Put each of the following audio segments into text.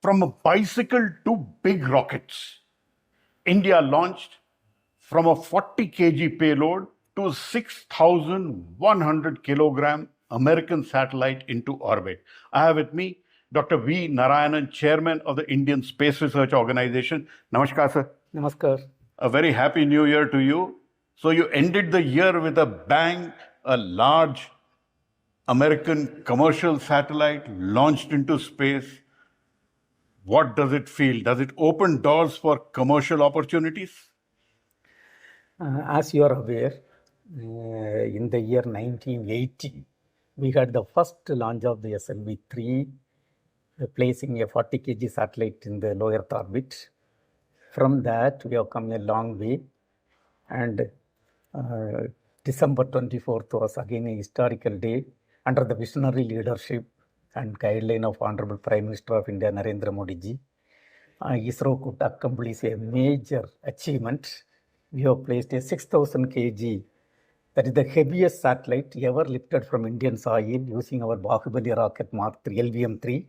from a bicycle to big rockets. India launched from a 40 kg payload to 6,100 kilogram American satellite into orbit. I have with me Dr. V Narayanan, Chairman of the Indian Space Research Organization. Namaskar, sir. Namaskar. A very happy new year to you. So you ended the year with a bang, a large American commercial satellite launched into space. What does it feel? Does it open doors for commercial opportunities? As you are aware, in the year 1980, we had the first launch of the SLV-3, placing a 40 kg satellite in the low Earth orbit. From that, we have come a long way, and December 24th was again a historical day under the visionary leadership and guideline of Honorable Prime Minister of India, Narendra Modi ji. ISRO could accomplish a major achievement. We have placed a 6,000 kg, that is the heaviest satellite ever lifted from Indian soil using our Bahubali rocket Mark 3, LVM-3,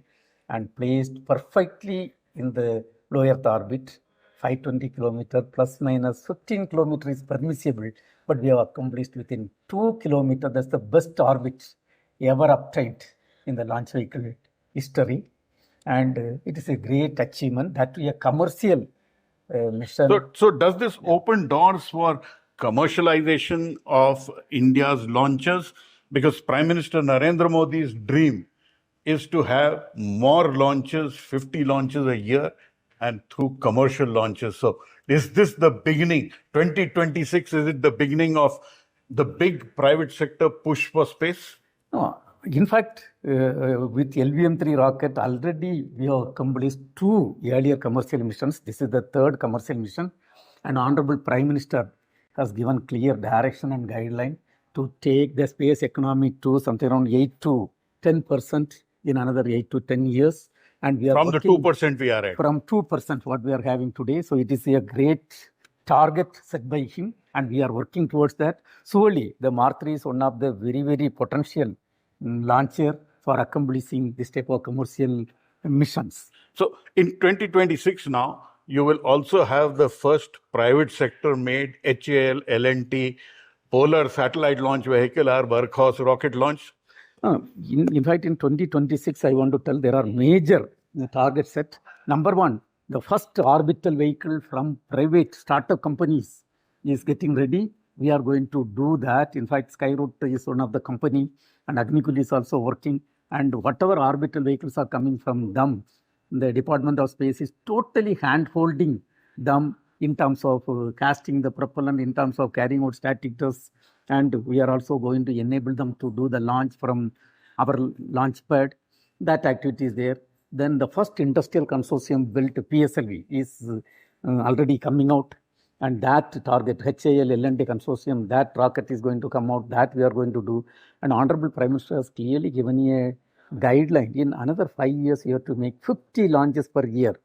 and placed perfectly in the low Earth orbit. 520 kilometers plus minus 15 kilometers is permissible, but we have accomplished within 2 kilometers. That's the best orbit ever obtained in the launch vehicle history. And it is a great achievement. That we a commercial mission. So does this open doors for commercialization of India's launches? Because Prime Minister Narendra Modi's dream is to have more launches, 50 launches a year, and through commercial launches. So is this the beginning? 2026, is it the beginning of the big private sector push for space? No. In fact, with LVM-3 rocket, already we have accomplished 2 earlier commercial missions. This is the 3rd commercial mission. And Honorable Prime Minister has given clear direction and guideline to take the space economy to something around 8 to 10% in another 8 to 10 years. And we are from the 2% we are at. From 2% what we are having today. So it is a great target set by him, and we are working towards that. Surely the Mark 3 is one of the very, very potential launcher for accomplishing this type of commercial missions. So in 2026 now, you will also have the first private sector made HAL, LNT, Polar Satellite Launch Vehicle or Workhorse rocket launch. In fact, in 2026, I want to tell there are major targets set. Number 1, the first orbital vehicle from private startup companies is getting ready. We are going to do that. In fact, Skyroot is one of the company, and Agnikul is also working. And whatever orbital vehicles are coming from them, the Department of Space is totally hand-holding them in terms of casting the propellant, in terms of carrying out static tests. And we are also going to enable them to do the launch from our launch pad. That activity is there. Then the first industrial consortium built PSLV is already coming out. And that target, HAL, LNT consortium, that rocket is going to come out. That we are going to do. And Honorable Prime Minister has clearly given a guideline. In another 5 years, you have to make 50 launches per year.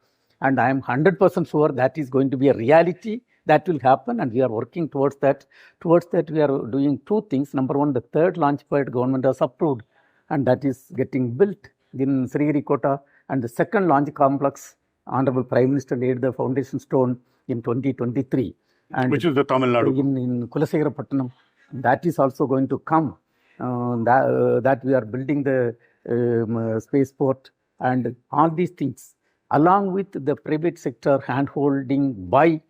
And I am 100% sure that is going to be a reality. That will happen, and we are working towards that. Towards that, we are doing 2 things. Number 1, the 3rd launch pad government has approved, and that is getting built in Sriharikota. And the 2nd launch complex, Honorable Prime Minister laid the foundation stone in 2023. And which is the Tamil Nadu? In Kulasegarapatnam. That is also going to come. That we are building the spaceport, and all these things, along with the private sector hand-holding by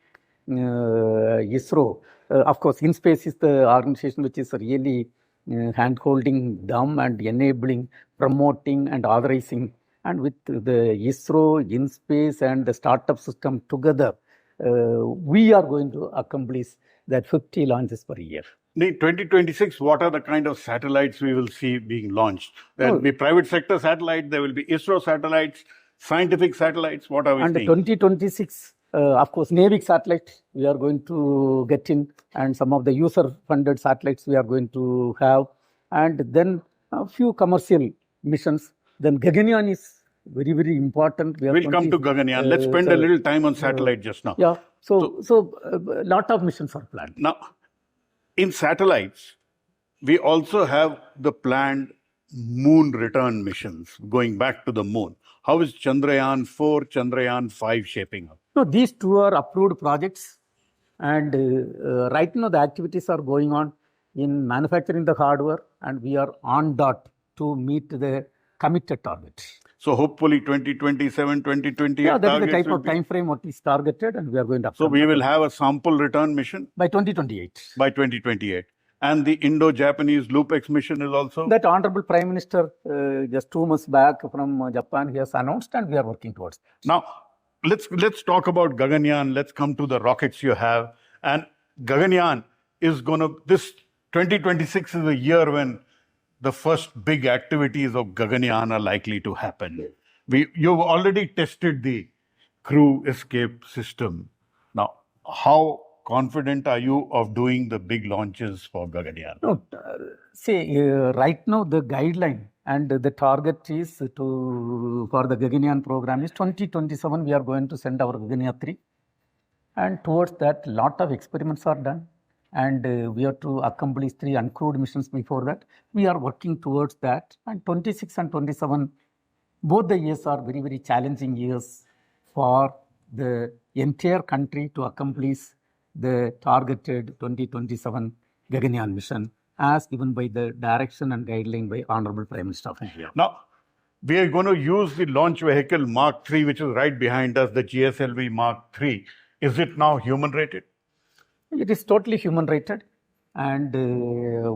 ISRO. Of course, InSpace is the organization which is really hand-holding them and enabling, promoting and authorizing. And with the ISRO, InSpace and the startup system together, we are going to accomplish that 50 launches per year. In 2026, what are the kind of satellites we will see being launched? There will be private sector satellites, there will be ISRO satellites, scientific satellites. What are we seeing? And 2026, of course, Navy satellite we are going to get in, and some of the user-funded satellites we are going to have, and then a few commercial missions. Then Gaganyaan is very, very important. We'll come to Gaganyaan. Let's spend a little time on satellite just now. Yeah. So a lot of missions are planned. Now, in satellites, we also have the planned moon return missions going back to the moon. How is Chandrayaan 4, Chandrayaan 5 shaping up? No, these two are approved projects, and right now the activities are going on in manufacturing the hardware, and we are on dot to meet the committed target. So hopefully 2027, 2028 Yeah, that is the targets type will of be- time frame what is targeted, and we are going to. So we will have a sample return mission by 2028. by 2028. And the Indo-Japanese LoopX mission is also? That Honorable Prime Minister just 2 months back from Japan, he has announced, and we are working towards that. Now, let's talk about Gaganyaan. Let's come to the rockets you have. And Gaganyaan is going to, this 2026 is a year when the first big activities of Gaganyaan are likely to happen. You've already tested the crew escape system. Now, how confident are you of doing the big launches for Gaganyaan? No, right now the guideline and the target is for the Gaganyaan program is 2027. We are going to send our Gaganyaan 3, and towards that, lot of experiments are done, and we have to accomplish 3 uncrewed missions before that. We are working towards that, and 26 and 27, both the years are very, very challenging years for the entire country to accomplish the targeted 2027 Gaganyaan mission as given by the direction and guideline by Honorable Prime Minister of India. Now, we are going to use the launch vehicle Mark 3, which is right behind us, the GSLV Mark 3. Is it now human rated? It is totally human rated, and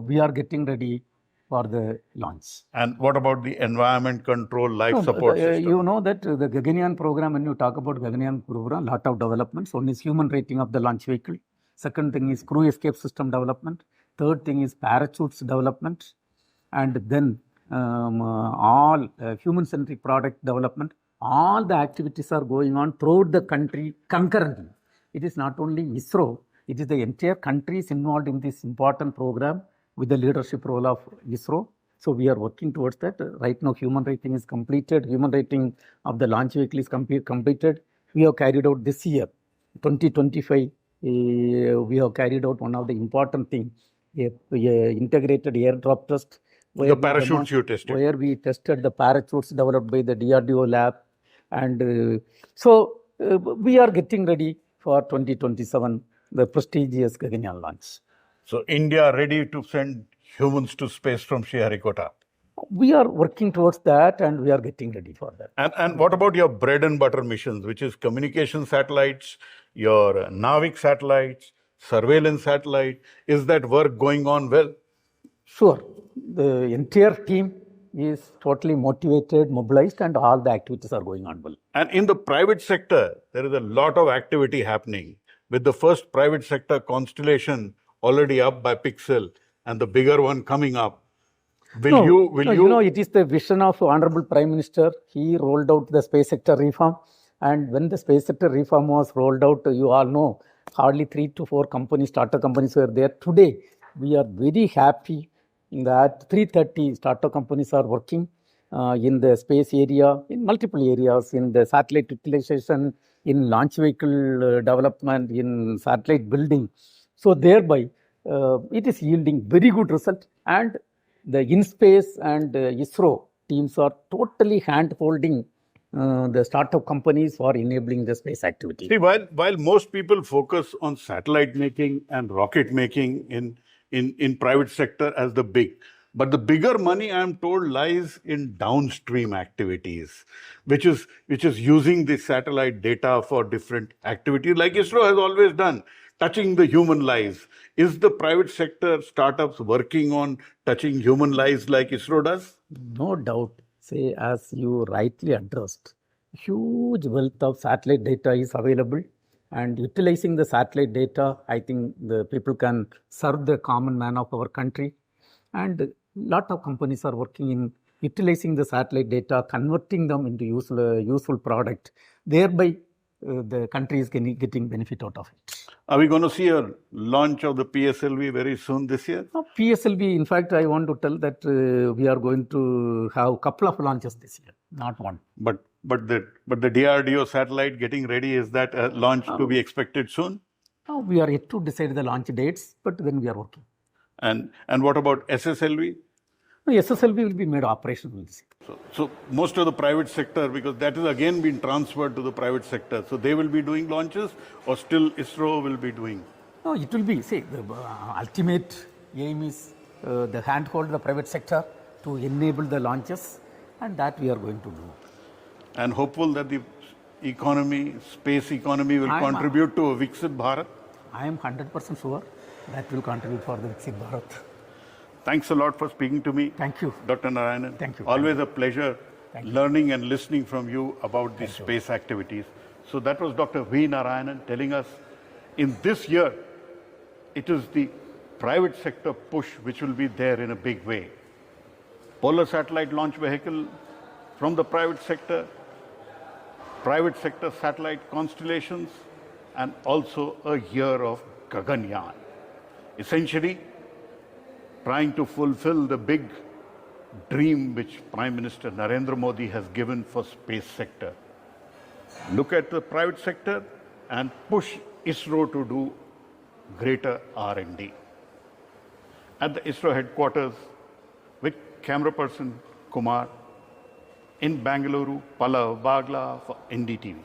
we are getting ready for the launch. And what about the environment control life support system? You know that the Gaganyaan program, when you talk about Gaganyaan program, lot of developments. One is human rating of the launch vehicle. Second thing is crew escape system development. Third thing is parachutes development. And then all human-centric product development. All the activities are going on throughout the country concurrently. It is not only ISRO, it is the entire country is involved in this important program with the leadership role of ISRO. So we are working towards that. Right now, human rating is completed. Human rating of the launch vehicle is completed. We have carried out this year, 2025, we have carried out one of the important things, integrated airdrop test. The parachutes you tested. Where we tested the parachutes developed by the DRDO lab. And so we are getting ready for 2027, the prestigious Gaganyaan launch. So India ready to send humans to space from Sriharikota? We are working towards that, and we are getting ready for that. And what about your bread and butter missions, which is communication satellites, your Navik satellites, surveillance satellite? Is that work going on well? Sure. The entire team is totally motivated, mobilized, and all the activities are going on well. And in the private sector, there is a lot of activity happening, with the first private sector constellation already up by Pixel and the bigger one coming up. Will you? You know, it is the vision of Honorable Prime Minister. He rolled out the space sector reform, and when the space sector reform was rolled out, you all know, hardly 3 to 4 companies, startup companies were there. Today, we are very happy that 330 startup companies are working in the space area, in multiple areas, in the satellite utilization, in launch vehicle development, in satellite building. So thereby, it is yielding very good result, and the InSpace and ISRO teams are totally hand-holding the startup companies for enabling the space activity. See, while most people focus on satellite making and rocket making in private sector as the big, but the bigger money, I am told, lies in downstream activities, which is using the satellite data for different activities, like ISRO has always done, touching the human lives. Is the private sector startups working on touching human lives like ISRO does? No doubt. Say, as you rightly addressed, huge wealth of satellite data is available, and utilizing the satellite data, I think the people can serve the common man of our country. And a lot of companies are working in utilizing the satellite data, converting them into useful product. Thereby, the country is getting benefit out of it. Are we going to see a launch of the PSLV very soon this year? PSLV, in fact, I want to tell that we are going to have a couple of launches this year, not one. But the DRDO satellite getting ready, is that a launch to be expected soon? We are yet to decide the launch dates, but then we are working. And what about SSLV? SSLV will be made operational this year. So most of the private sector, because that has again been transferred to the private sector, so they will be doing launches, or still ISRO will be doing? No, it will be, see, the ultimate aim is the handhold the private sector to enable the launches, and that we are going to do. And hopeful that the economy, space economy will contribute to a Viksit Bharat? I am 100% sure that will contribute for the Viksit Bharat. Thanks a lot for speaking to me. Thank you. Dr. Narayanan. Thank you. Always a pleasure Thank you. learning and listening from you about these space activities. So that was Dr. V Narayanan telling us in this year, it is the private sector push which will be there in a big way. Polar satellite launch vehicle from the private sector satellite constellations, and also a year of Gaganyaan. Essentially, trying to fulfill the big dream which Prime Minister Narendra Modi has given for space sector. Look at the private sector and push ISRO to do greater R&D. At the ISRO headquarters with camera person Kumar in Bangalore, Pallava, Bagla for NDTV.